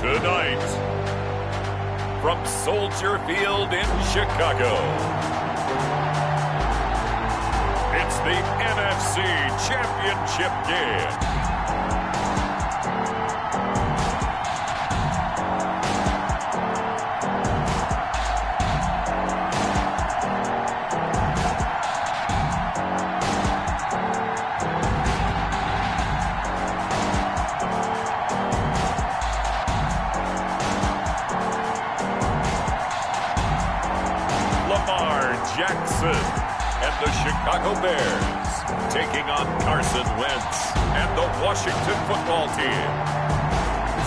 Tonight, from Soldier Field in Chicago, it's the NFC Championship game. Jackson and the Chicago Bears taking on Carson Wentz and the Washington football team.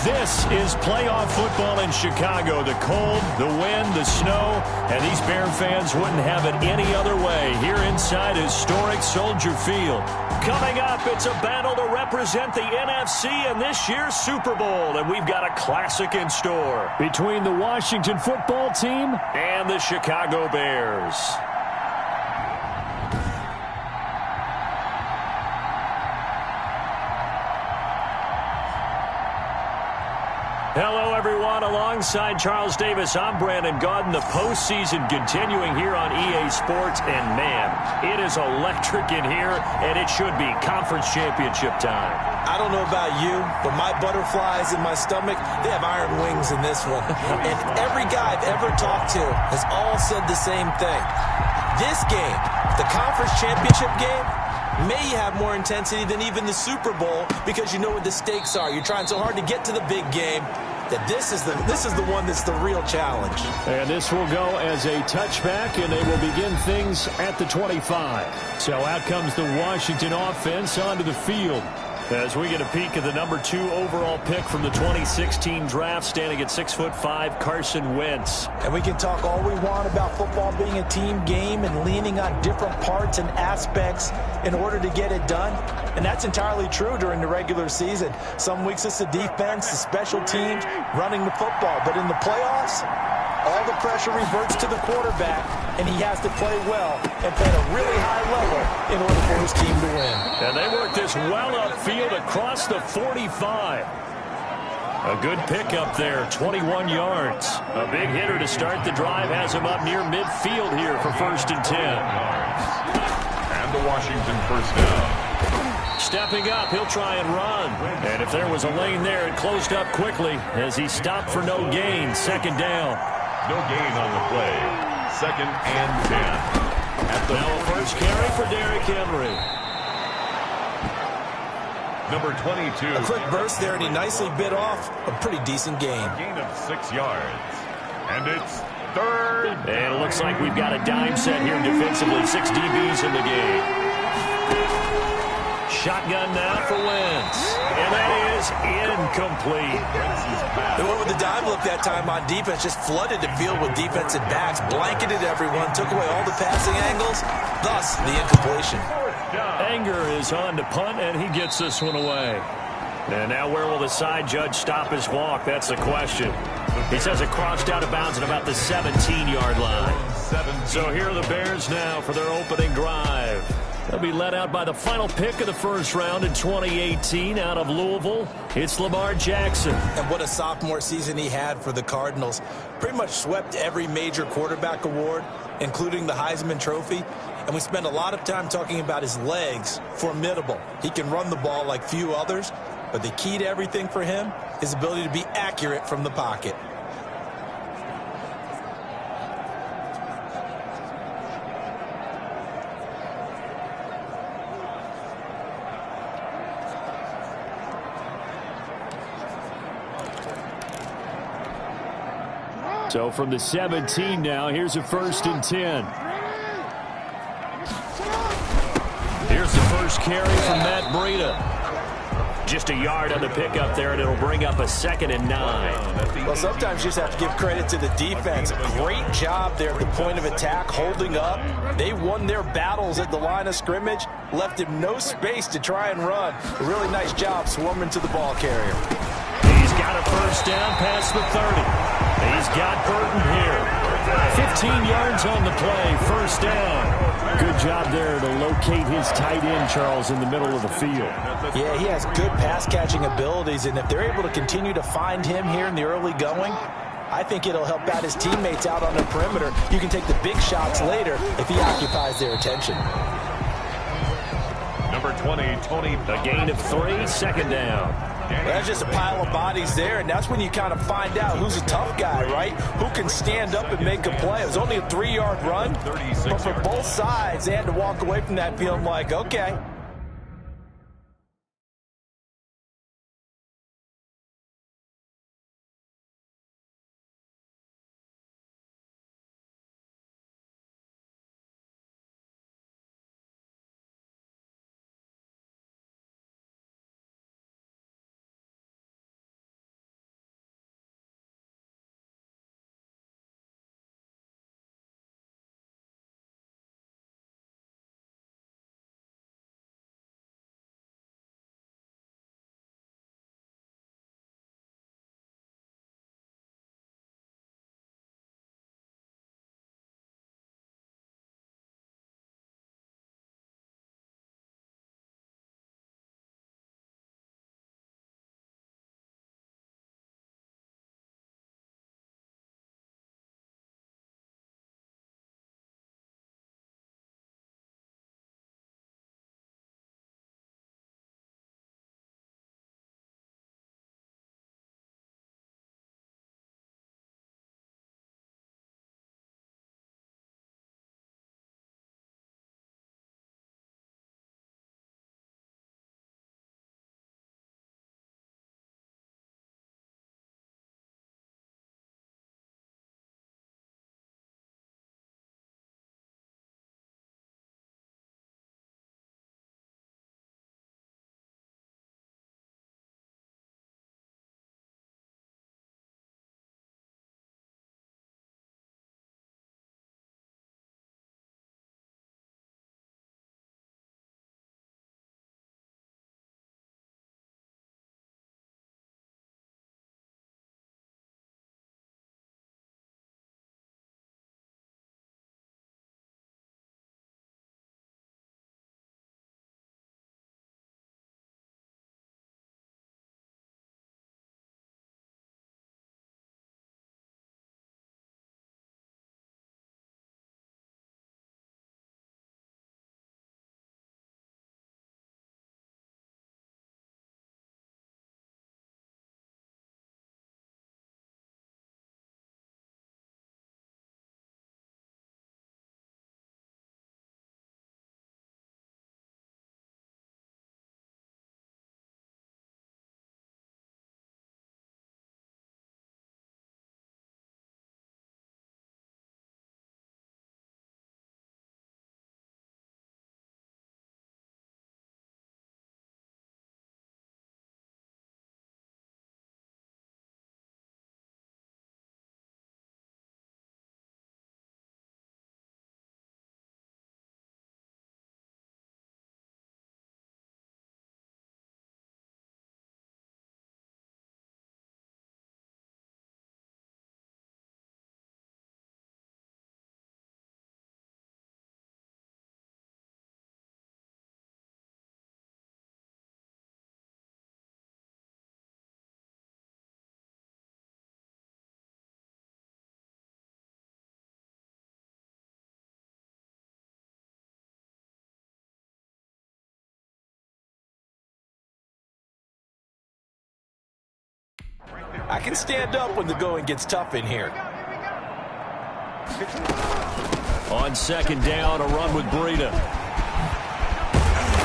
This is playoff football in Chicago. The cold, the wind, the snow, and these Bear fans wouldn't have it any other way here inside historic Soldier Field. Coming up, it's a battle to represent the NFC in this year's Super Bowl, and we've got a classic in store between the Washington football team and the Chicago Bears. Hello, everyone. Alongside Charles Davis, I'm Brandon Gaudin. The postseason continuing here on EA Sports. And, man, it is electric in here, and it should be conference championship time. I don't know about you, but my butterflies in my stomach, they have iron wings in this one. And every guy I've ever talked to has all said the same thing. This game, the conference championship game, may have more intensity than even the Super Bowl because you know what the stakes are. You're trying so hard to get to the big game that this is the one that's the real challenge. And this will go as a touchback, and they will begin things at the 25. So out comes the Washington offense onto the field as we get a peek at the number 2 overall pick from the 2016 draft, standing at 6'5", Carson Wentz. And we can talk all we want about football being a team game and leaning on different parts and aspects in order to get it done. And that's entirely true during the regular season. Some weeks it's the defense, the special teams, running the football. But in the playoffs, all the pressure reverts to the quarterback, and he has to play well and play at a really high level in order for his team to win. And they work this well upfield across the 45. A good pickup there, 21 yards. A big hitter to start the drive has him up near midfield here for 1st and 10. And the Washington first down. Stepping up, he'll try and run. And if there was a lane there, it closed up quickly as he stopped for no gain. 2nd down. No gain on the play. 2nd and 10. At the now first carry for Derrick Henry. Number 22. A quick burst there, and he nicely bit off a pretty decent gain. Gain of 6 yards. And it's 3rd. And it looks like we've got a dime set here defensively. 6 DBs in the game. Shotgun now for Wentz. And that is incomplete. They went with the dime look that time on defense, just flooded the field with defensive backs, blanketed everyone, took away all the passing angles, thus the incompletion. Anger is on to punt, and he gets this one away. And now where will the side judge stop his walk? That's the question. He says it crossed out of bounds at about the 17-yard line. So here are the Bears now for their opening drive. They'll be led out by the final pick of the first round in 2018 out of Louisville. It's Lamar Jackson. And what a sophomore season he had for the Cardinals. Pretty much swept every major quarterback award, including the Heisman Trophy. And we spent a lot of time talking about his legs. Formidable. He can run the ball like few others, but the key to everything for him is ability to be accurate from the pocket. So from the 17 now, here's a 1st and 10. Here's the first carry from Matt Breida. Just a yard on the pickup there, and it'll bring up a 2nd and 9. Well, sometimes you just have to give credit to the defense. Great job there at the point of attack, holding up. They won their battles at the line of scrimmage, left him no space to try and run. A really nice job swarming to the ball carrier. He's got a first down past the 30. He's got Burton here. 15 yards on the play, 1st down. Good job there to locate his tight end, Charles, in the middle of the field. Yeah, he has good pass-catching abilities, and if they're able to continue to find him here in the early going, I think it'll help out his teammates out on the perimeter. You can take the big shots later if he occupies their attention. Number 20, Tony. A gain of 3, second down. Well, that's just a pile of bodies there, and that's when you kind of find out who's a tough guy, right? Who can stand up and make a play. It was only a 3-yard run, but for both sides, they had to walk away from that feeling like, okay. I can stand up when the going gets tough in here. On second down, a run with Breida.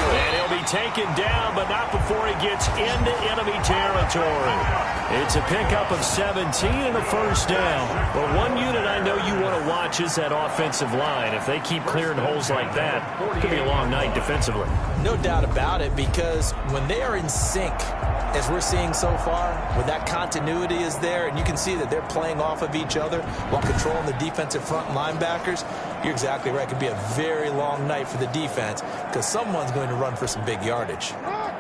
And he'll be taken down, but not before he gets into enemy territory. It's a pickup of 17 and a first down. But one unit I know you want to watch is that offensive line. If they keep clearing holes like that, it could be a long night defensively. No doubt about it, because when they are in sync, as we're seeing so far, when that continuity is there, and you can see that they're playing off of each other while controlling the defensive front linebackers, you're exactly right. It could be a very long night for the defense because someone's going to run for some big yardage.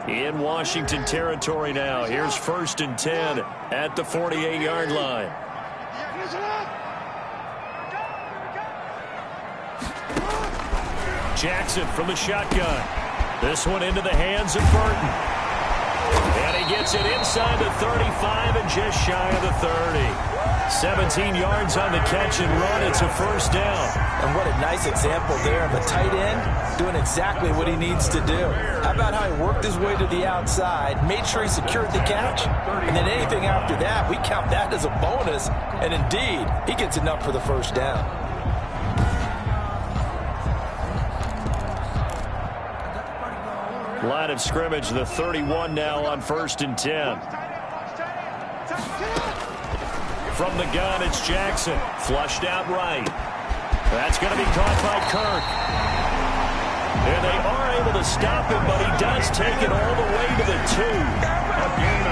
In Washington territory now. Here's 1st and 10 at the 48-yard line. Jackson from the shotgun. This one into the hands of Burton. And he gets it inside the 35 and just shy of the 30. 17 yards on the catch and run. It's a first down. And what a nice example there of a tight end doing exactly what he needs to do. How about how he worked his way to the outside, made sure he secured the catch, and then anything after that, we count that as a bonus. And indeed, he gets enough for the first down. Line of scrimmage, the 31 now on 1st and 10. From the gun, it's Jackson. Flushed out right. That's going to be caught by Kirk. And they are able to stop him, but he does take it all the way to the 2.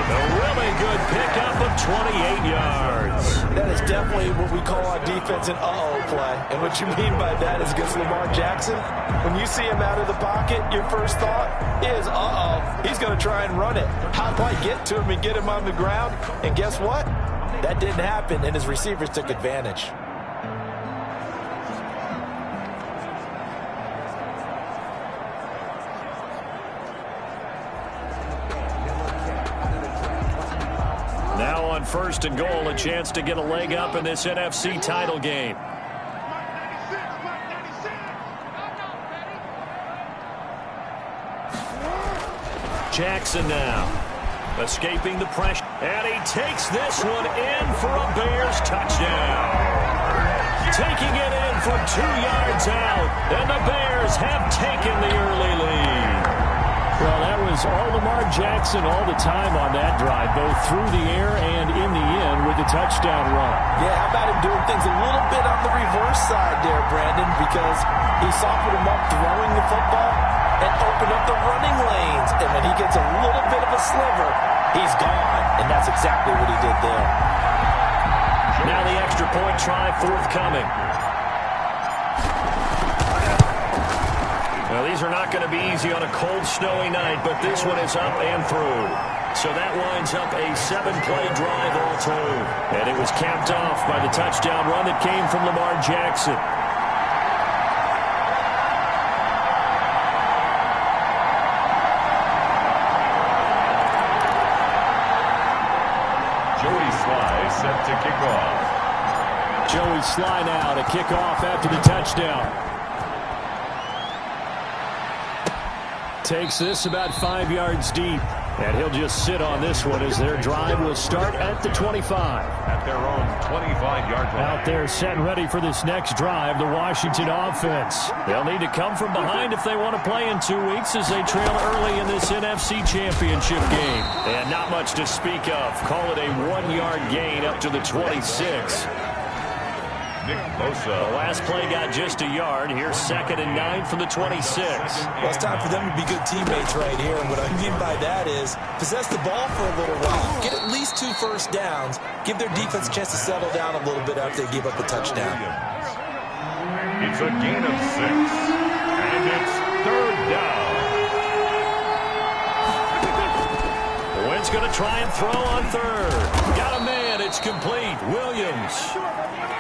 A really good pickup of 28 yards. That is definitely what we call our defense an uh-oh play. And what you mean by that is against Lamar Jackson, when you see him out of the pocket, your first thought is, uh-oh, he's going to try and run it. How do I get to him and get him on the ground? And guess what? That didn't happen, and his receivers took advantage. Now on 1st and goal, a chance to get a leg up in this NFC title game. Jackson now. Escaping the pressure. And he takes this one in for a Bears touchdown. Taking it in from 2 yards out. And the Bears have taken the early lead. Well, that was all Lamar Jackson all the time on that drive, both through the air and in the end with the touchdown run. Yeah, how about him doing things a little bit on the reverse side there, Brandon, because he softened him up throwing the football and opened up the running lanes. And when he gets a little bit of a sliver, he's gone. And that's exactly what he did there. Now the extra point try forthcoming. Well, these are not going to be easy on a cold, snowy night, but this one is up and through. So that winds up a 7-play drive all told. And it was capped off by the touchdown run that came from Lamar Jackson. Set to kick off. Joey Sly now to kick off after the touchdown. Takes this about 5 yards deep. And he'll just sit on this one as their drive will start at the 25. At their own 25-yard line. Out there set and ready for this next drive, the Washington offense. They'll need to come from behind if they want to play in 2 weeks as they trail early in this NFC Championship game. And not much to speak of. Call it a 1-yard gain up to the 26. Nick Bosa. The last play got just a yard. Here's 2nd and 9 from the 26. Well, it's time for them to be good teammates right here. And what I mean by that is possess the ball for a little while. Get at least 2 first downs. Give their defense a chance to settle down a little bit after they give up the touchdown. It's a gain of 6. And it's 3rd down. Wynn's going to try and throw on 3rd. Got a man. It's complete. Williams.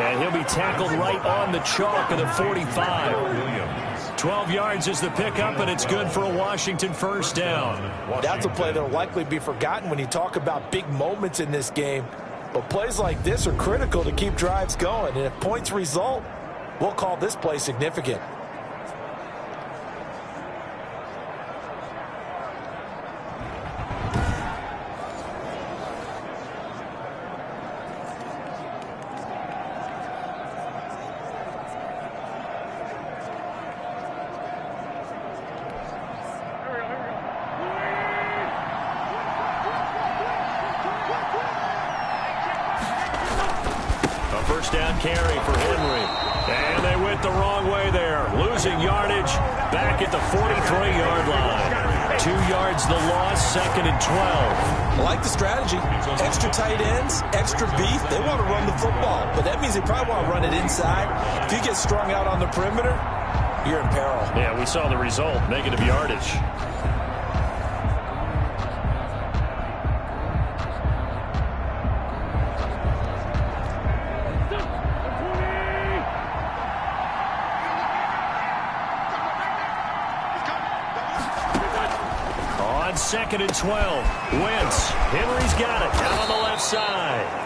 And he'll be tackled right on the chalk of the 45. 12 yards is the pickup, and it's good for a Washington first down. That's a play that will likely be forgotten when you talk about big moments in this game. But plays like this are critical to keep drives going. And if points result, we'll call this play significant. Down carry for Henry. And they went the wrong way there. Losing yardage back at the 43-yard line. 2 yards the loss, 2nd and 12. I like the strategy. Extra tight ends, extra beef. They want to run the football, but that means they probably want to run it inside. If you get strung out on the perimeter, you're in peril. Yeah, we saw the result. Negative yardage. 2nd and 12. Wentz. Henry's got it down on the left side.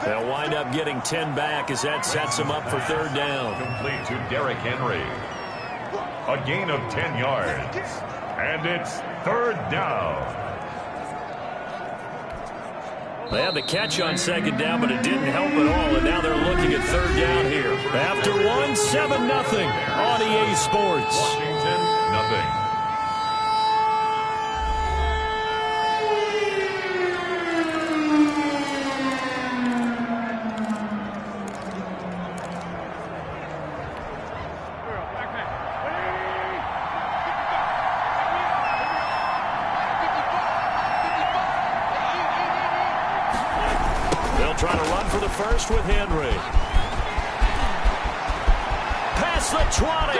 They'll wind up getting 10 back as that sets them up for 3rd down. Complete to Derrick Henry. A gain of 10 yards. And it's 3rd down. They had the catch on 2nd down, but it didn't help at all, and now they're looking at 3rd down here. After 1, 7-0 on EA Sports. Washington, nothing. Trying to run for the first with Henry. Past the 20.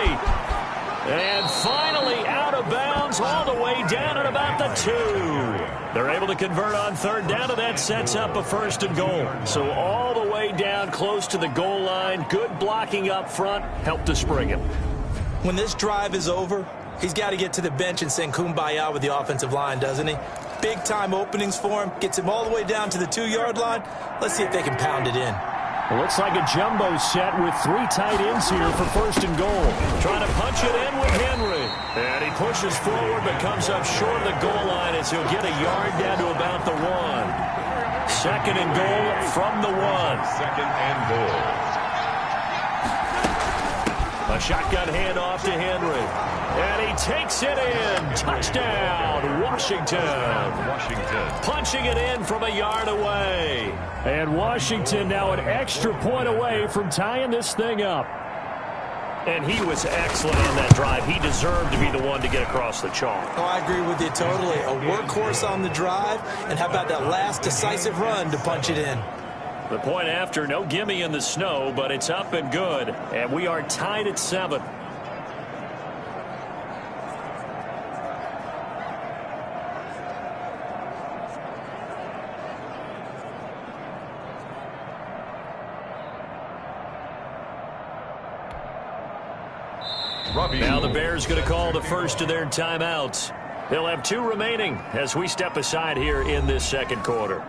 And finally out of bounds all the way down at about the 2. They're able to convert on 3rd down, and that sets up a 1st and goal. So all the way down close to the goal line. Good blocking up front. Helped to spring him. When this drive is over, he's got to get to the bench and sing Kumbaya with the offensive line, doesn't he? Big-time openings for him. Gets him all the way down to the 2-yard line. Let's see if they can pound it in. It looks like a jumbo set with 3 tight ends here for 1st and goal. Trying to punch it in with Henry. And he pushes forward but comes up short of the goal line as he'll get a yard down to about the 1. 2nd and goal from the 1. 2nd and goal. A shotgun handoff to Henry. And he takes it in. Touchdown, Washington. Washington. Punching it in from a yard away. And Washington now an extra point away from tying this thing up. And he was excellent on that drive. He deserved to be the one to get across the chalk. Oh, I agree with you totally. A workhorse on the drive. And how about that last decisive run to punch it in? The point after, no gimme in the snow, but it's up and good. And we are tied at 7. Now the Bears going to call the first of their timeouts. They'll have 2 remaining as we step aside here in this 2nd quarter.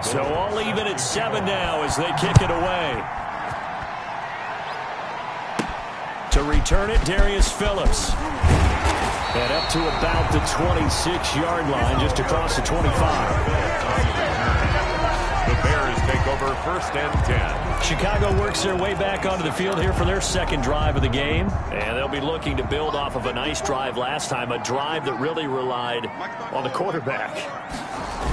So all even at 7 now as they kick it away. To return it, Darius Phillips. And up to about the 26-yard line, just across the 25. The Bears take over 1st and 10. Chicago works their way back onto the field here for their 2nd drive of the game. And they'll be looking to build off of a nice drive last time, a drive that really relied on the quarterback.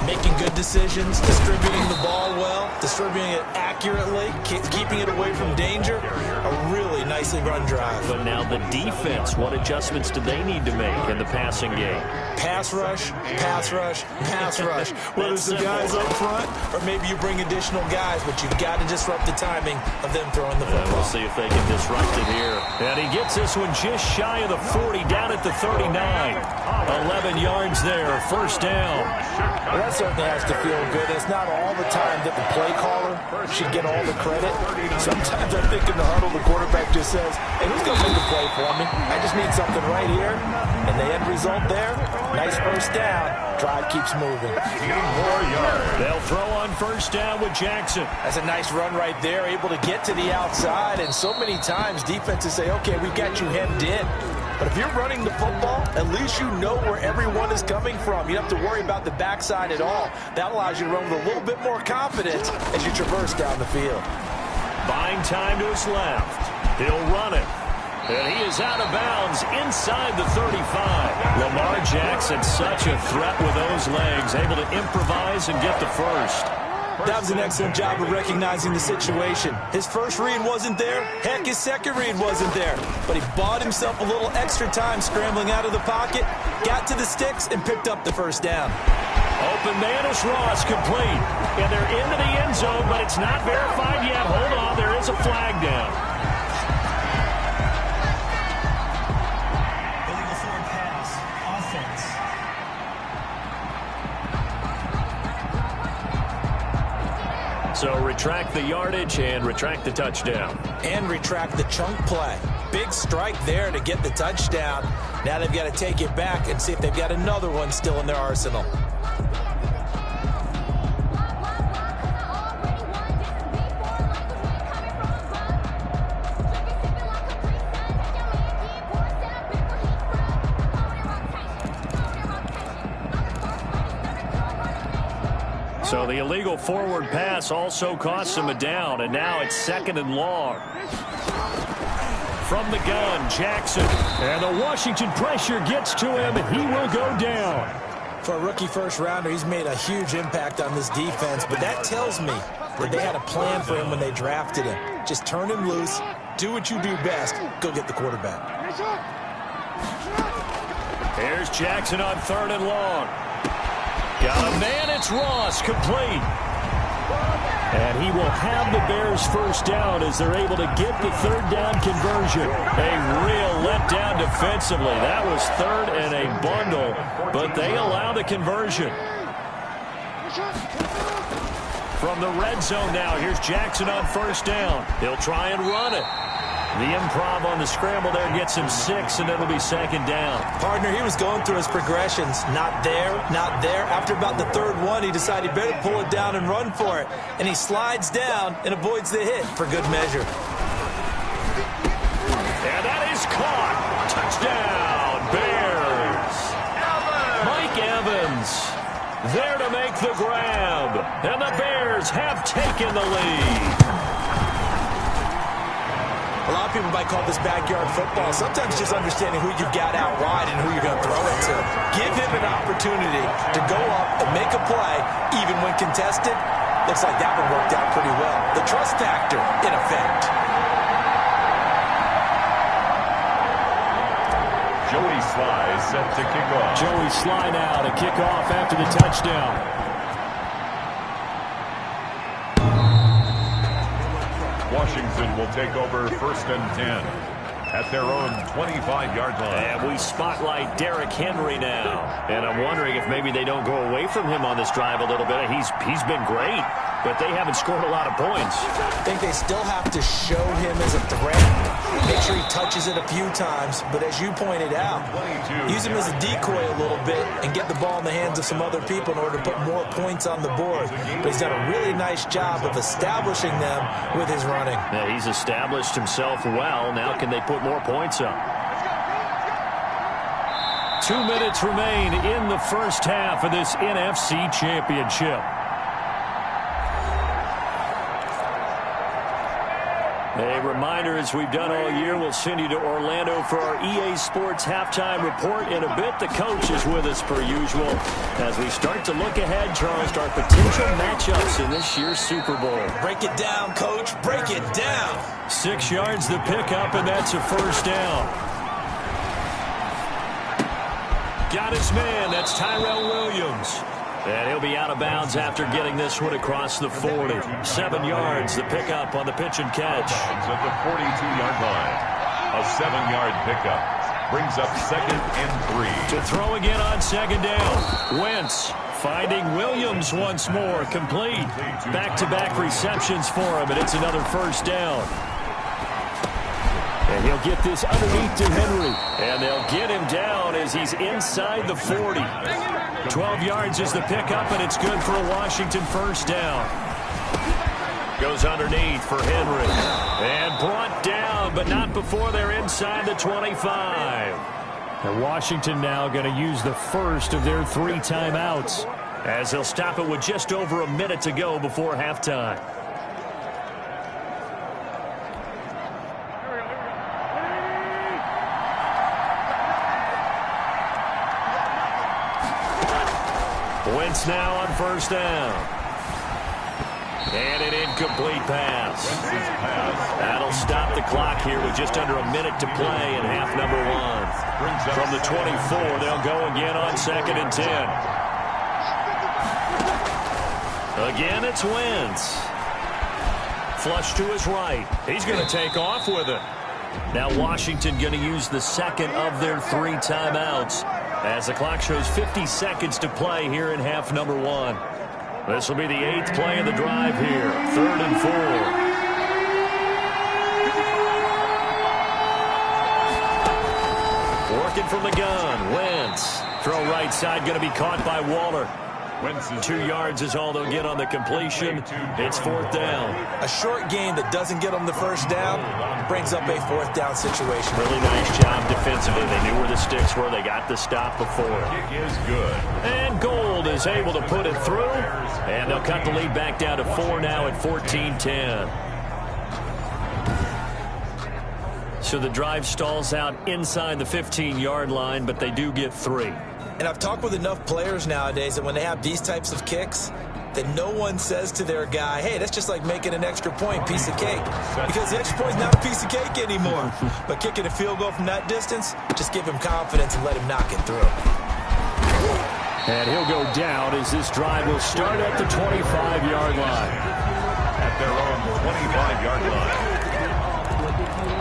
Making good decisions, distributing the ball well, distributing it accurately, keeping it away from danger. A really nicely run drive. But now the defense, what adjustments do they need to make in the passing game? Pass rush, pass rush, pass rush. Whether it's the guys up front or maybe you bring additional guys, but you've got to disrupt the timing of them throwing the football. We'll see if they can disrupt it here. And he gets this one just shy of the 40, down at the 39. 11 yards there, 1st down. Well, that certainly has to feel good. It's not all the time that the play caller should get all the credit. Sometimes I think in the huddle, the quarterback just says, hey, who's going to make the play for me? I just need something right here. And the end result there, nice 1st down. Drive keeps moving. 8 more yards. They'll throw on 1st down with Jackson. That's a nice run right there, able to get to the outside. And so many times defenses say, okay, we've got you hemmed in. But if you're running the football, at least you know where everyone is coming from. You don't have to worry about the backside at all. That allows you to run with a little bit more confidence as you traverse down the field. Buying time to his left. He'll run it. And he is out of bounds inside the 35. Lamar Jackson, such a threat with those legs, able to improvise and get the first. That was an excellent job of recognizing the situation. His first read wasn't there. Heck, his second read wasn't there. But he bought himself a little extra time scrambling out of the pocket, got to the sticks, and picked up the first down. Open man is Ross, complete. And they're into the end zone, but it's not verified yet. Hold on, there is a flag down. So retract the yardage and retract the touchdown. And retract the chunk play. Big strike there to get the touchdown. Now they've got to take it back and see if they've got another one still in their arsenal. So the illegal forward pass also cost him a down, and now it's 2nd and long. From the gun, Jackson. And the Washington pressure gets to him, and he will go down. For a rookie first-rounder, he's made a huge impact on this defense, but that tells me that they had a plan for him when they drafted him. Just turn him loose, do what you do best, go get the quarterback. Here's Jackson on 3rd and long. Got a man, it's Ross, complete. And he will have the Bears first down as they're able to get the 3rd down conversion. A real letdown defensively. That was 3rd and a bundle, but they allow the conversion. From the red zone now, here's Jackson on 1st down. He'll try and run it. The improv on the scramble there gets him 6, and it'll be 2nd down. Partner, he was going through his progressions. Not there, not there. After about the 3rd one, he decided he better pull it down and run for it. And he slides down and avoids the hit for good measure. And that is caught. Touchdown, Bears. Mike Evans there to make the grab. And the Bears have taken the lead. A lot of people might call this backyard football. Sometimes just understanding who you've got out wide and who you're going to throw it to. Give him an opportunity to go up and make a play, even when contested. Looks like that one worked out pretty well. The trust factor in effect. Joey Sly set to kick off. Joey Sly now to kick off after the touchdown. Washington will take over 1st and 10 at their own 25-yard line. And we spotlight Derrick Henry now. And I'm wondering if maybe they don't go away from him on this drive a little bit. He's been great, but they haven't scored a lot of points. I think they still have to show him as a threat. Make sure he touches it a few times. But as you pointed out, use him as a decoy a little bit and get the ball in the hands of some other people in order to put more points on the board. But he's done a really nice job of establishing them with his running. Yeah, he's established himself well. Now can they put more points up? 2 minutes remain in the first half of this NFC Championship. A reminder, as we've done all year, we'll send you to Orlando for our EA Sports halftime report in a bit. The coach is with us per usual as we start to look ahead, Charles, to our potential matchups in this year's Super Bowl. Break it down, Coach. Break it down. 6 yards the pickup, and that's a first down. Got his man. That's Tyrell Williams. And he'll be out of bounds after getting this one across the 40. 7 yards, the pickup on the pitch and catch. At the 42-yard line. A 7-yard pickup brings up 2nd and 3. To throw again on 2nd down. Wentz finding Williams once more. Complete. Back-to-back receptions for him, and it's another first down. And he'll get this underneath to Henry. And they'll get him down as he's inside the 40. 12 yards is the pickup, and it's good for a Washington first down. Goes underneath for Henry. And brought down but not before they're inside the 25. And Washington now going to use the first of their 3 timeouts, as they'll stop it with just over a minute to go before halftime. Wentz now on first down. And an incomplete pass. That'll stop the clock here with just under a minute to play in half number 1. From the 24, they'll go again on 2nd and 10. Again, it's Wentz. Flush to his right. He's going to take off with it. Now Washington going to use the second of their 3 timeouts, as the clock shows 50 seconds to play here in half number 1. This will be the 8th play of the drive here. 3rd and 4. Working from the gun. Wentz. Throw right side going to be caught by Waller. 2 yards is all they'll get on the completion. It's 4th down. A short game that doesn't get them the first down brings up a 4th down situation. Really nice job defensively. They knew where the sticks were. They got the stop before. Kick is good. And Gold is able to put it through. And they'll cut the lead back down to 4 now at 14-10. So the drive stalls out inside the 15-yard line, but they do get 3. And I've talked with enough players nowadays that when they have these types of kicks, that no one says to their guy, hey, that's just like making an extra point, piece of cake. Because the extra point is not a piece of cake anymore. But kicking a field goal from that distance, just give him confidence and let him knock it through. and he'll go down as this drive will start at the 25-yard line. At their own 25-yard line.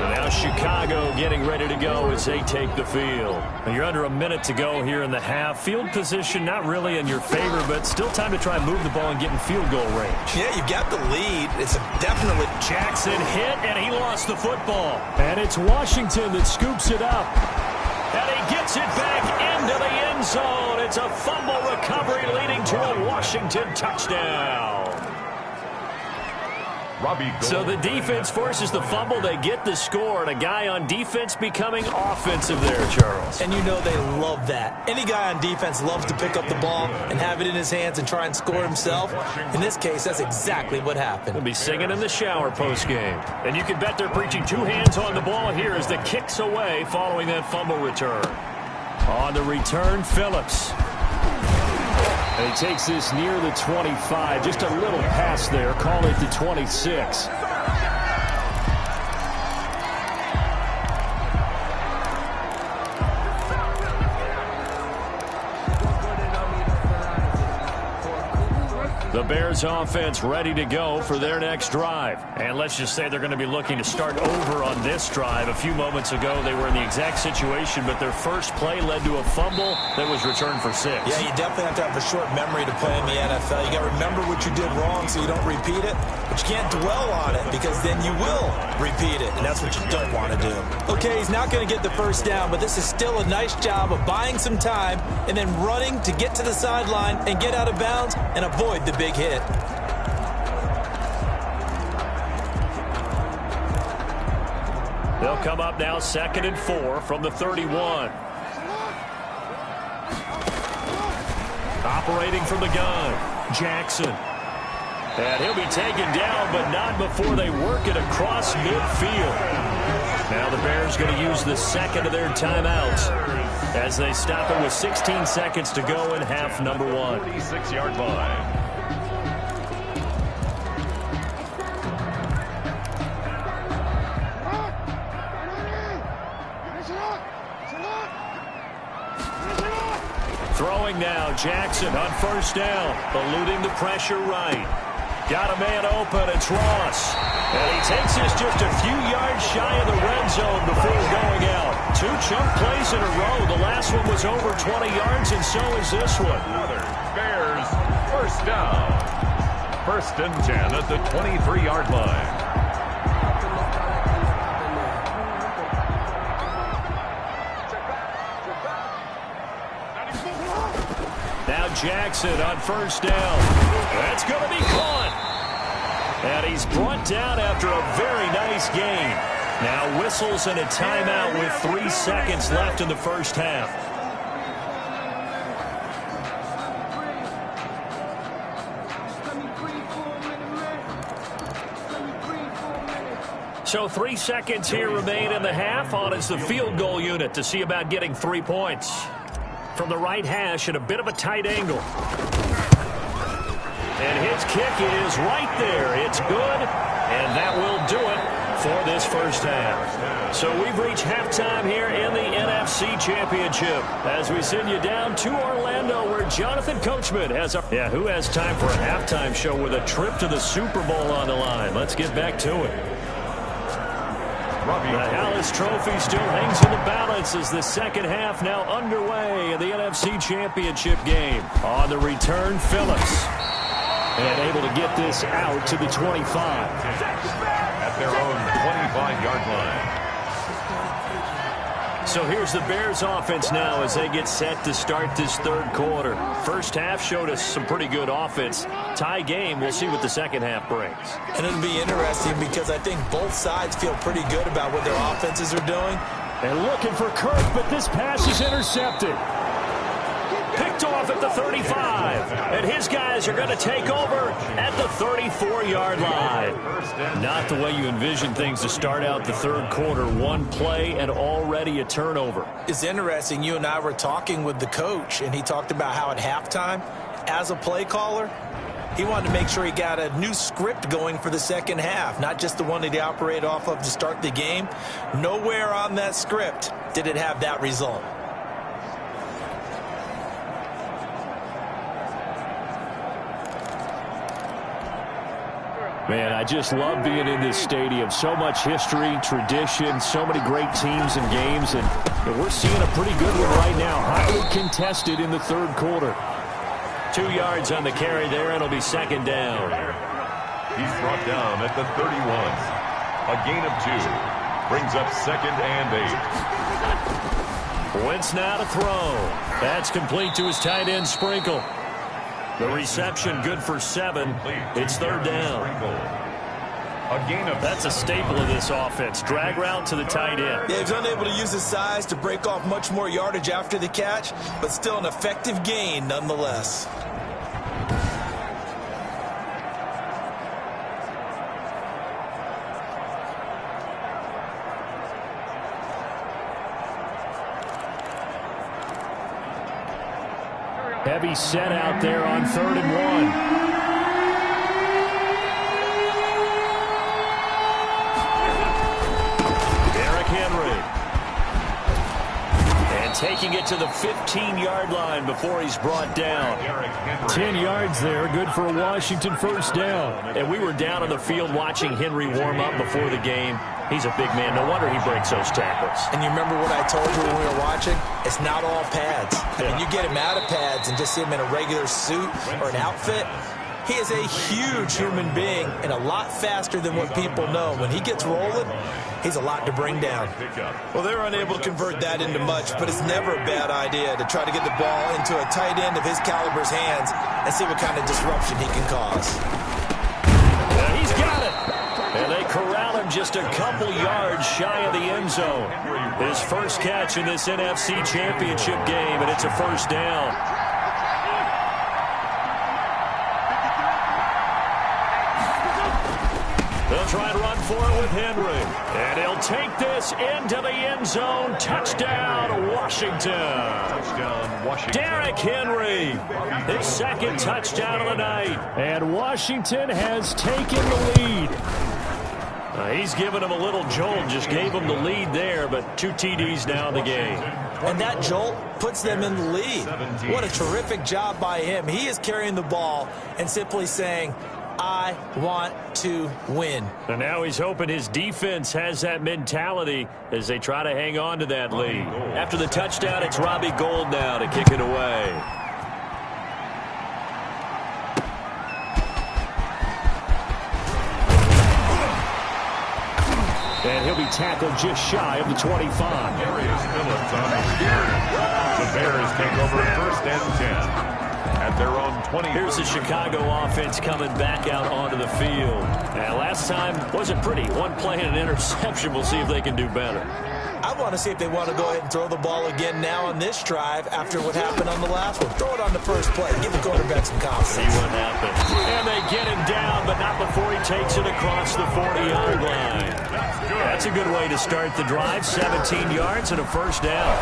And now Chicago getting ready to go as they take the field. Now you're under a minute to go here in the half. Field position not really in your favor, but still time to try and move the ball and get in field goal range. Yeah, you've got the lead. It's definitely... Jackson hit, and he lost the football. And it's Washington that scoops it up. And he gets it back into the end zone. It's a fumble recovery leading to a Washington touchdown. So the defense forces the fumble. They get the score, and a guy on defense becoming offensive there, Charles. And you know they love that. Any guy on defense loves to pick up the ball and have it in his hands and try and score himself. In this case, that's exactly what happened. They'll be singing in the shower postgame. And you can bet they're preaching two hands on the ball here as the kick's away following that fumble return. On the return, Phillips. And he takes this near the 25. Just a little pass there. Call it the 26. The Bears offense ready to go for their next drive. And let's just say they're going to be looking to start over on this drive. A few moments ago, they were in the exact situation, but their first play led to a fumble that was returned for 6. Yeah, you definitely have to have a short memory to play in the NFL. You got to remember what you did wrong so you don't repeat it, but you can't dwell on it because then you will repeat it, and that's what you don't want to do. Okay, he's not going to get the first down, but this is still a nice job of buying some time and then running to get to the sideline and get out of bounds and avoid the big hit. They'll come up now 2nd and 4 from the 31. Operating from the gun, Jackson. And he'll be taken down, but not before they work it across midfield. Now the Bears going to use the second of their timeouts as they stop it with 16 seconds to go in half number 1. 46-yard line. Throwing now, Jackson on first down, eluding the pressure right. Got a man open, it's Ross. And he takes this just a few yards shy of the red zone before going out. 2 chunk plays in a row. The last one was over 20 yards, and so is this one. Another Bears first down. 1st and 10 at the 23-yard line. Now Jackson on first down. That's going to be caught. And he's brought down after a very nice gain. Now whistles and a timeout with 3 seconds left in the first half. So 3 seconds here remain in the half. On is the field goal unit to see about getting 3 points. From the right hash at a bit of a tight angle. And his kick is right there. It's good, and that will do it for this first half. So we've reached halftime here in the NFC Championship as we send you down to Orlando where Jonathan Coachman has who has time for a halftime show with a trip to the Super Bowl on the line. Let's get back to it. The Hallis Trophy still hangs in the balance as the second half now underway in the NFC Championship game. On the return, Phillips. And able to get this out to the 25. At their own 25-yard line. So here's the Bears offense now as they get set to start this third quarter. First half showed us some pretty good offense. Tie game, we'll see what the second half brings. And it'll be interesting because I think both sides feel pretty good about what their offenses are doing. And looking for Kirk, but this pass is intercepted. Picked off at the 35. And his guys are going to take over at the 34-yard line. Not the way you envision things to start out the third quarter. One play and already a turnover. It's interesting. You and I were talking with the coach, and he talked about how at halftime, as a play caller, he wanted to make sure he got a new script going for the second half, not just the one that he operated off of to start the game. Nowhere on that script did it have that result. Man, I just love being in this stadium. So much history, tradition, so many great teams and games, and we're seeing a pretty good one right now. Highly contested in the third quarter. 2 yards on the carry there, and it'll be second down. He's brought down at the 31. A gain of 2. Brings up second and 8. Wentz now to throw. That's complete to his tight end, Sprinkle. The reception good for 7. It's third down. That's a staple of this offense. Drag route to the tight end. Yeah, he's unable to use his size to break off much more yardage after the catch, but still an effective gain nonetheless. Heavy set out there on 3rd and 1. Derrick Henry. And taking it to the 15-yard line before he's brought down. 10 yards there, good for a Washington first down. And we were down on the field watching Henry warm up before the game. He's a big man. No wonder he breaks those tackles. And you remember what I told you when we were watching? It's not all pads. I mean, you get him out of pads and just see him in a regular suit or an outfit. He is a huge human being and a lot faster than what people know. When he gets rolling, he's a lot to bring down. Well, they're unable to convert that into much, but it's never a bad idea to try to get the ball into a tight end of his caliber's hands and see what kind of disruption he can cause. Yeah, he's got it. And they corral him just a couple yards shy of the end zone. His first catch in this NFC Championship game, and it's a first down. They'll try and run for it with Henry. And he'll take this into the end zone. Touchdown, Washington. Touchdown, Washington. Derrick Henry, his second touchdown of the night. And Washington has taken the lead. He's given him a little jolt, just gave him the lead there, but 2 TDs now in the game. And that jolt puts them in the lead. What a terrific job by him. He is carrying the ball and simply saying, I want to win. And now he's hoping his defense has that mentality as they try to hang on to that lead. After the touchdown, it's Robbie Gould now to kick it away. And he'll be tackled just shy of the 25. Darius Phillips on the return. The Bears take over 1st and 10. at their own 20. Here's the Chicago offense coming back out onto the field. And last time wasn't pretty. One play and an interception. We'll see if they can do better. I want to see if they want to go ahead and throw the ball again now on this drive after what happened on the last one. Throw it on the first play. Give the quarterback some confidence. See what happens. And they get him down, but not before he takes it across the 40-yard line. That's a good way to start the drive. 17 yards and a first down.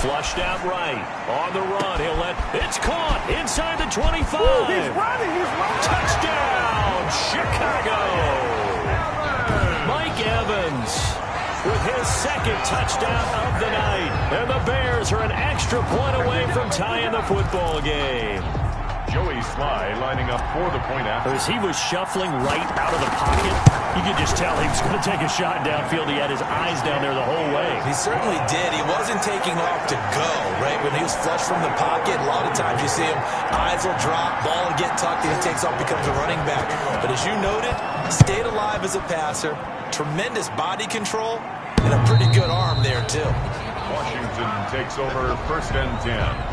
Flushed out right. On the run. He'll let... It's caught inside the 25. Ooh, he's running. He's running. Touchdown, Chicago. Mike Evans with his second touchdown of the night. And the Bears are an extra point away from tying the football game. Joey Sly lining up for the point after. As he was shuffling right out of the pocket, you could just tell he was going to take a shot downfield. He had his eyes down there the whole way. He certainly did. He wasn't taking off to go, right? When he was flushed from the pocket, a lot of times you see him, eyes will drop, ball will get tucked, and he takes off, becomes a running back. But as you noted, stayed alive as a passer, tremendous body control, and a pretty good arm there, too. Washington takes over 1st and 10.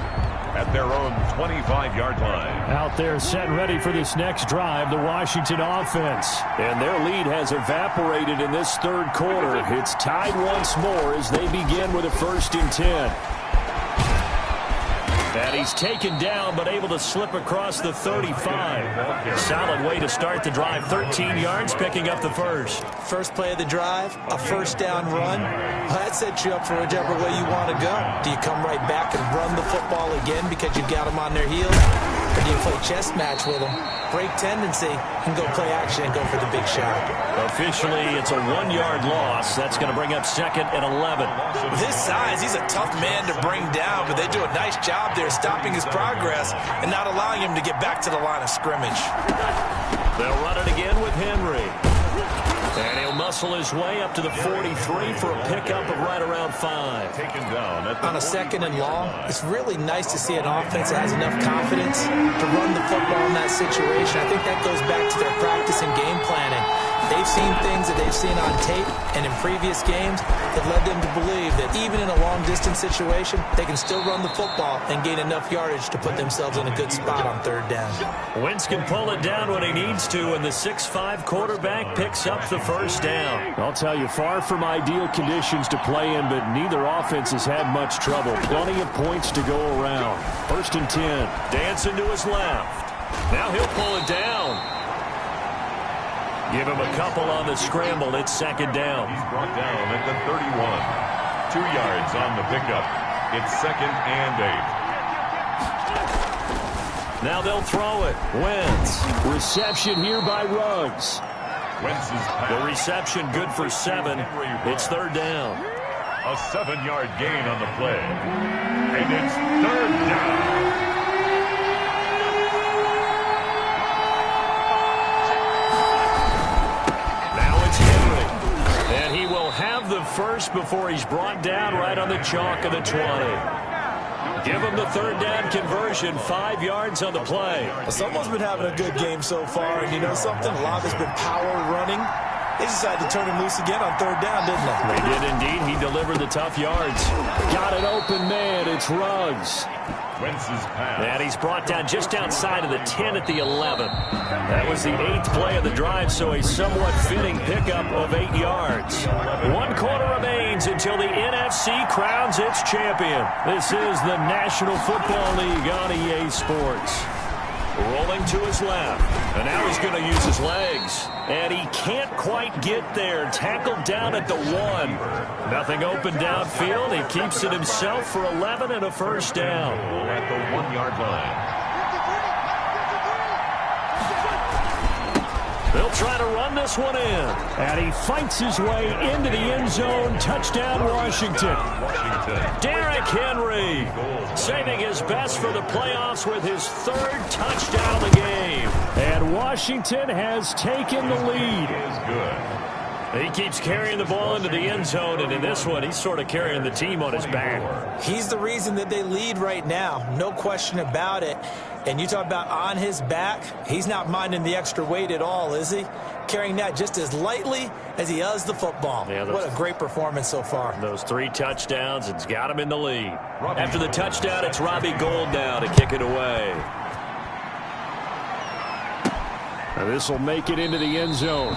At their own 25-yard line. Out there set ready for this next drive, the Washington offense. And their lead has evaporated in this third quarter. It's tied once more as they begin with a 1st and 10. And he's taken down, but able to slip across the 35. Solid way to start the drive. 13 yards, picking up the first. First play of the drive, a first down run. Well, that sets you up for whichever way you want to go. Do you come right back and run the football again because you've got them on their heels? Or do you play chess match with them, break tendency, and go play action and go for the big shot? Officially, it's a 1-yard loss. That's going to bring up 2nd and 11. With his size, he's a tough man to bring down, but they do a nice job there stopping his progress and not allowing him to get back to the line of scrimmage. They'll run it again with Henry. And he'll muscle his way up to the 43 for a pickup of right around 5. Taken down at On a 2nd and long, it's really nice to see an offense that has enough confidence to run the football in that situation. I think that goes back to their practice and game planning. They've seen things that they've seen on tape and in previous games that led them to believe that even in a long-distance situation, they can still run the football and gain enough yardage to put themselves in a good spot on 3rd down. Wentz can pull it down when he needs to, and the 6'5" quarterback picks up the first down. I'll tell you, far from ideal conditions to play in, but neither offense has had much trouble. Plenty of points to go around. 1st and 10. Dancing to his left. Now he'll pull it down. Give him a couple on the scramble. It's 2nd down. He's brought down at the 31. 2 yards on the pickup. It's 2nd and 8. Now they'll throw it. Wentz. Reception here by Ruggs. Wentz's pass. The reception good for 7. It's 3rd down. A 7-yard gain on the play. And it's 3rd down. And he will have the first before he's brought down right on the chalk of the 20. Give him the 3rd down conversion, 5 yards on the play. Well, someone's been having a good game so far, and you know something? A lot has been power running. They decided to turn him loose again on 3rd down, didn't they? They did indeed. He delivered the tough yards. Got an open man. It's Ruggs. Wentz's pass. And he's brought down just outside of the 10 at the 11. That was the 8th play of the drive, so a somewhat fitting pickup of 8 yards. 1 quarter remains until the NFC crowns its champion. This is the National Football League on EA Sports. Rolling to his left, and now he's going to use his legs. And he can't quite get there. Tackled down at the 1. Nothing open downfield. He keeps it himself for 11 and a first down. At the 1-yard line. They'll try to run this one in. And he fights his way into the end zone. Touchdown, Washington. Derrick Henry saving his best for the playoffs with his 3rd touchdown of the game. And Washington has taken the lead. Is good. He keeps carrying the ball into the end zone, and in this one, he's sort of carrying the team on his back. He's the reason that they lead right now. No question about it. And you talk about on his back, he's not minding the extra weight at all, is he? Carrying that just as lightly as he does the football. Yeah, what a great performance so far. Those 3 touchdowns, it's got him in the lead. After the touchdown, it's Robbie Gould now to kick it away. This will make it into the end zone.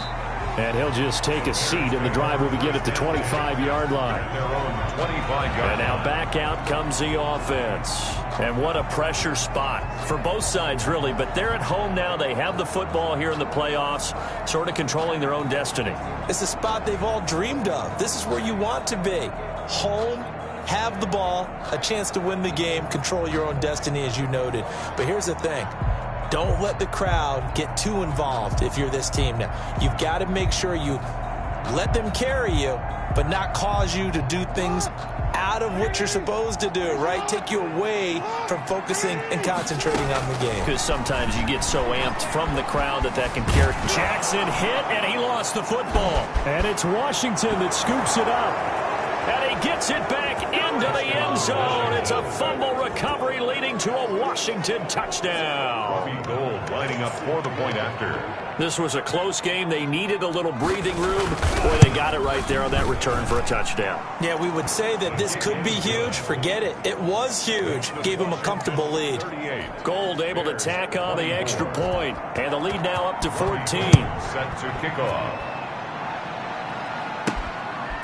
And he'll just take a seat, and the drive will begin at the 25-yard line. And now back out comes the offense. And what a pressure spot for both sides, really. But they're at home now. They have the football here in the playoffs, sort of controlling their own destiny. It's a spot they've all dreamed of. This is where you want to be. Home, have the ball, a chance to win the game, control your own destiny, as you noted. But here's the thing. Don't let the crowd get too involved if you're this team now. You've got to make sure you let them carry you, but not cause you to do things out of what you're supposed to do, right? Take you away from focusing and concentrating on the game. Because sometimes you get so amped from the crowd that can carry. Jackson hit, and he lost the football. And it's Washington that scoops it up. And he gets it back into the end zone. It's a fumble recovery leading to a Washington touchdown. Gold lining up for the point after. This was a close game. They needed a little breathing room. Boy, they got it right there on that return for a touchdown. Yeah, we would say that this could be huge. Forget it. It was huge. Gave him a comfortable lead. Gold able to tack on the extra point. And the lead now up to 14. Set to kick off.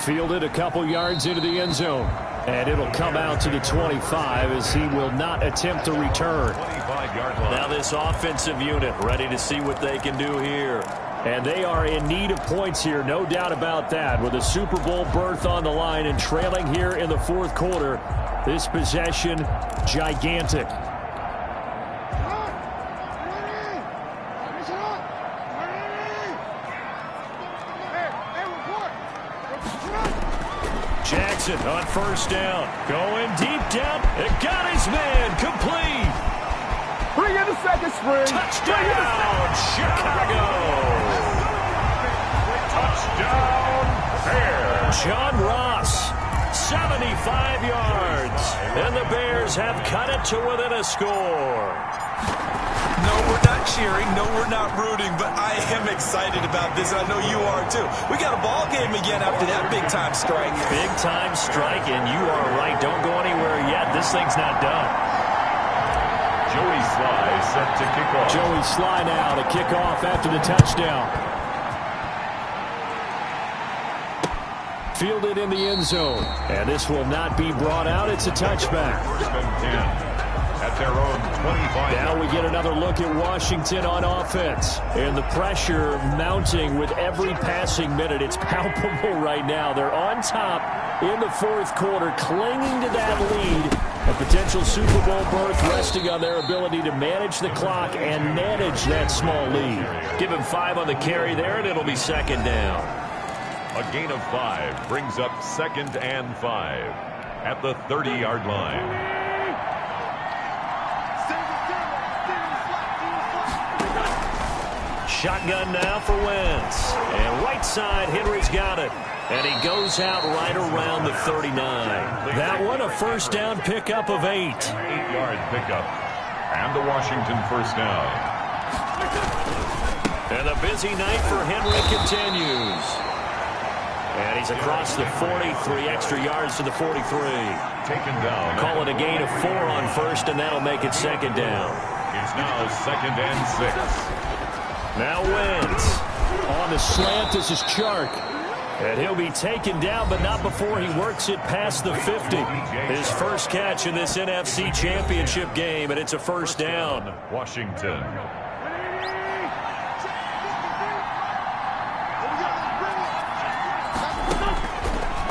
Fielded a couple yards into the end zone. And it'll come out to the 25 as he will not attempt to return. Now this offensive unit ready to see what they can do here. And they are in need of points here, no doubt about that. With a Super Bowl berth on the line and trailing here in the fourth quarter, this possession gigantic. Jackson on first down. Going deep down. It got his man. Complete. Bring in the second string. Touchdown, Chicago. Touchdown, Bears. John Ross, 75 yards. And the Bears have cut it to within a score. No, we're not cheering. No, we're not rooting. But I am excited about this. I know you are, too. We got a ball game again after that big-time strike. Big-time strike, and you are right. Don't go anywhere yet. This thing's not done. Joey Sly set to kick off. Joey Sly now to kick off after the touchdown. Fielded in the end zone. And this will not be brought out. It's a touchback. First and 10. At their own 25. Now we get another look at Washington on offense. And the pressure mounting with every passing minute. It's palpable right now. They're on top in the fourth quarter, clinging to that lead. A potential Super Bowl berth resting on their ability to manage the clock and manage that small lead. Give him 5 on the carry there, and it'll be second down. A gain of 5 brings up second and 5 at the 30-yard line. Shotgun now for Wentz. And right side, Henry's got it. And he goes out right around the 39. That one, a first down pickup of 8. 8-yard pickup. And the Washington first down. And the busy night for Henry continues. And he's across the 40, 3 extra yards to the 43. Taken down. Call it a gain of 4 on first, and that'll make it second down. It's now second and 6. Now Wentz on the slant. This is Chark. And he'll be taken down, but not before he works it past the 50. His first catch in this NFC Championship game, and it's a first down. Washington.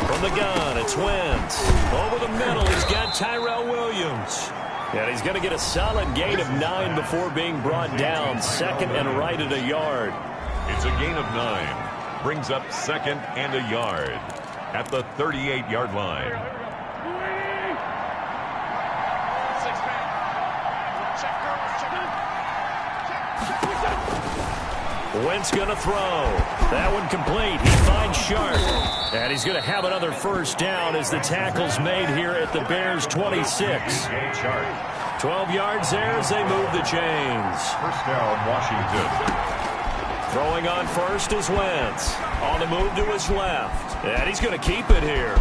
From the gun, it's Wentz. Over the middle, he's got Tyrell Williams. And he's going to get a solid gain of 9 before being brought down. Second and right at a yard. It's a gain of 9. Brings up second and a yard at the 38-yard line. Wentz going to throw. That one complete. He finds Sharp. And he's going to have another first down as the tackle's made here at the Bears' 26. 12 yards there as they move the chains. First down, Washington. Throwing on first is Wentz. On the move to his left. And he's going to keep it here.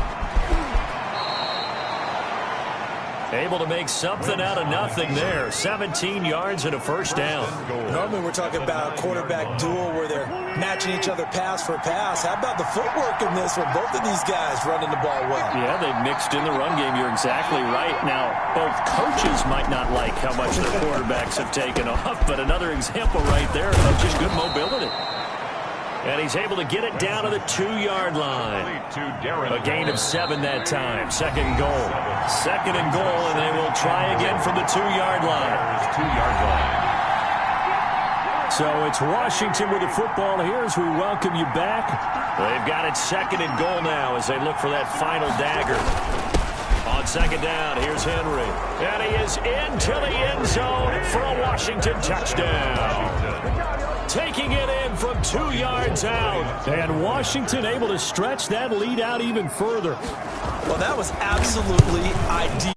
Able to make something out of nothing there. 17 yards and a first down. Normally we're talking about a quarterback duel where they're matching each other pass for pass. How about the footwork in this with both of these guys running the ball well? Yeah, they've mixed in the run game. You're exactly right. Now, both coaches might not like how much their quarterbacks have taken off, but another example right there of just good mobility. And he's able to get it down to the 2-yard line. A gain of 7 that time. Second and goal. Second and goal, and they will try again from the 2-yard line. So it's Washington with the football here as we welcome you back. They've got it second and goal now as they look for that final dagger. On second down, here's Henry. And he is into the end zone for a Washington touchdown. Taking it in from 2 yards out. And Washington able to stretch that lead out even further. Well, that was absolutely ideal.